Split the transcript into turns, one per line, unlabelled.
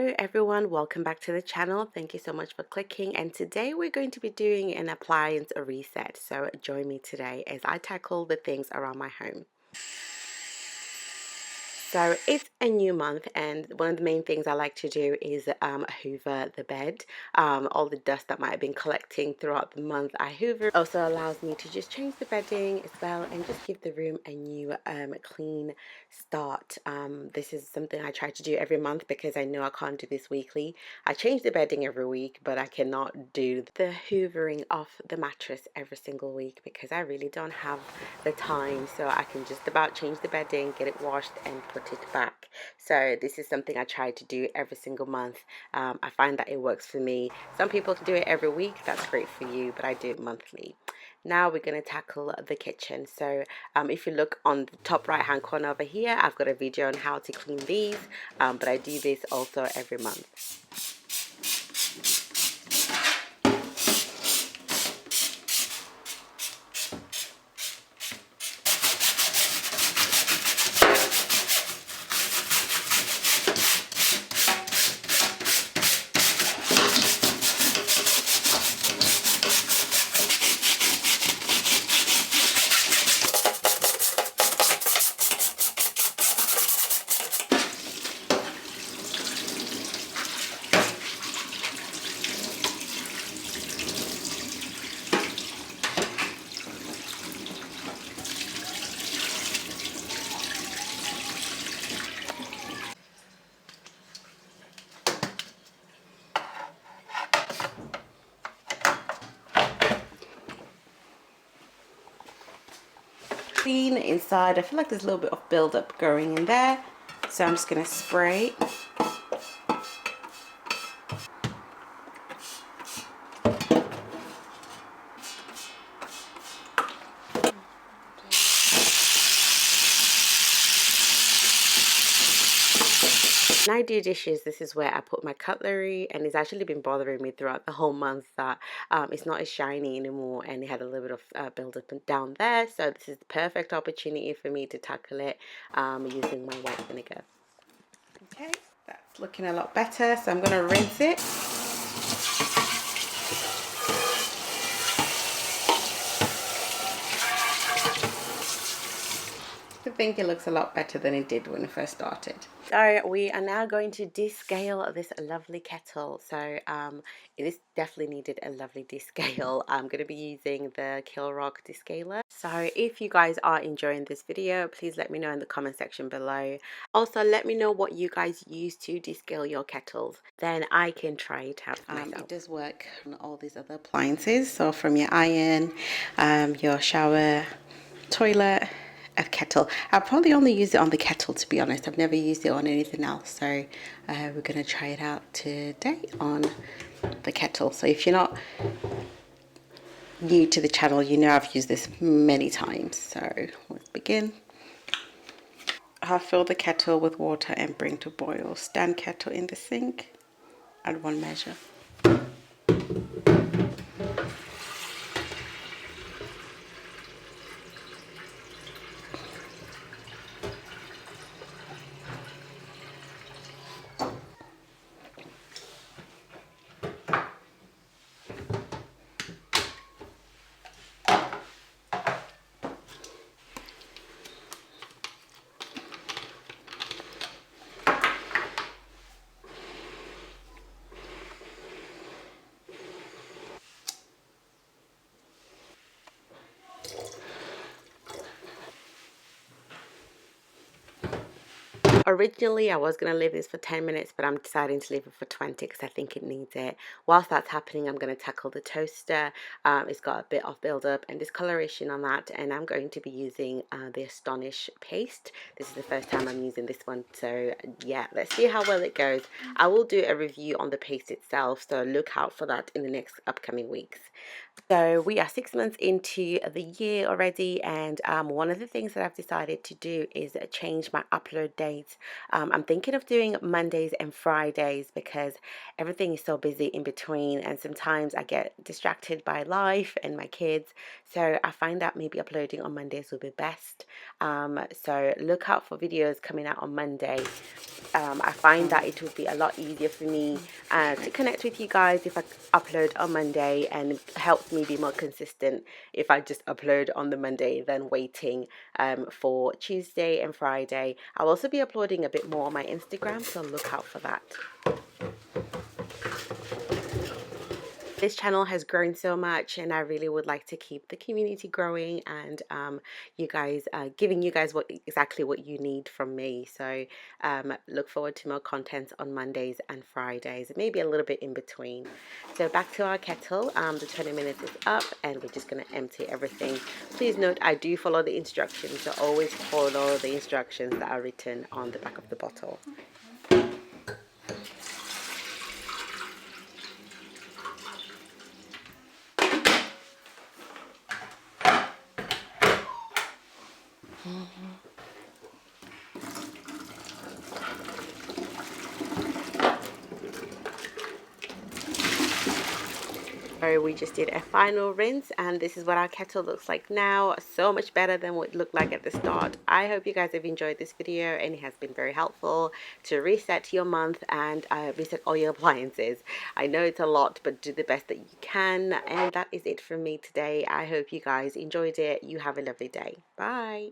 Hello everyone, welcome back to the channel. Thank you so much for clicking, and today we're going to be doing an appliance reset. So join me today as I tackle the things around my home. So it's a new month, and one of the main things I like to do is hoover the bed. All the dust that might have been collecting throughout the month, I hoover. Also allows me to just change the bedding as well and just give the room a new clean start. This is something I try to do every month because I know I can't do this weekly. I change the bedding every week, but I cannot do the hoovering off the mattress every single week because I really don't have the time. So I can just about change the bedding, get it washed, and put it back. So this is something I try to do every single month. I find that it works for me. Some people can do it every week, that's great for you, but I do it monthly. Now we're going to tackle the kitchen. So if you look on the top right hand corner over here, I've got a video on how to clean these, but I do this also every month. Clean inside. I feel like there's a little bit of buildup going in there, so I'm just going to spray. When I do dishes, this is where I put my cutlery, and it's actually been bothering me throughout the whole month that it's not as shiny anymore, and it had a little bit of build-up down there. So this is the perfect opportunity for me to tackle it using my white vinegar. Okay, that's looking a lot better, so I'm going to rinse it. I think it looks a lot better than it did when it first started. So we are now going to descale this lovely kettle. So this definitely needed a lovely descale. I'm going to be using the Cutlery Descaler. So if you guys are enjoying this video, please let me know in the comment section below. Also, let me know what you guys use to descale your kettles. Then I can try it out myself. It does work on all these other appliances. So from your iron, your shower, toilet, a kettle. I'll probably only use it on the kettle, to be honest. I've never used it on anything else, so we're going to try it out today on the kettle. So if you're not new to the channel, you know I've used this many times. So let's begin. I'll fill the kettle with water and bring to boil. Stand kettle in the sink. Add 1 measure. Originally, I was going to leave this for 10 minutes, but I'm deciding to leave it for 20 because I think it needs it. Whilst that's happening, I'm going to tackle the toaster. It's got a bit of build-up and discoloration on that, and I'm going to be using the Astonish paste. This is the first time I'm using this one, so yeah, let's see how well it goes. I will do a review on the paste itself, so look out for that in the next upcoming weeks. So we are 6 months into the year already, and one of the things that I've decided to do is change my upload dates. I'm thinking of doing Mondays and Fridays because everything is so busy in between, and sometimes I get distracted by life and my kids. So I find that maybe uploading on Mondays will be best. So look out for videos coming out on Monday. I find that it would be a lot easier for me to connect with you guys if I upload on Monday, and it helps me be more consistent if I just upload on the Monday than waiting for Tuesday and Friday. I'll also be uploading a bit more on my Instagram, so look out for that. This channel has grown so much, and I really would like to keep the community growing, and you guys giving you guys exactly what you need from me. So look forward to more content on Mondays and Fridays, maybe a little bit in between. So back to our kettle. The 20 minutes is up, and we're just going to empty everything. Please note I do follow the instructions, so always follow the instructions that are written on the back of the bottle. So we just did a final rinse, and this is what our kettle looks like now. So much better than what it looked like at the start. I hope you guys have enjoyed this video, and it has been very helpful to reset your month and reset all your appliances. I know it's a lot, but do the best that you can. And that is it from me today. I hope you guys enjoyed it. You have a lovely day. Bye.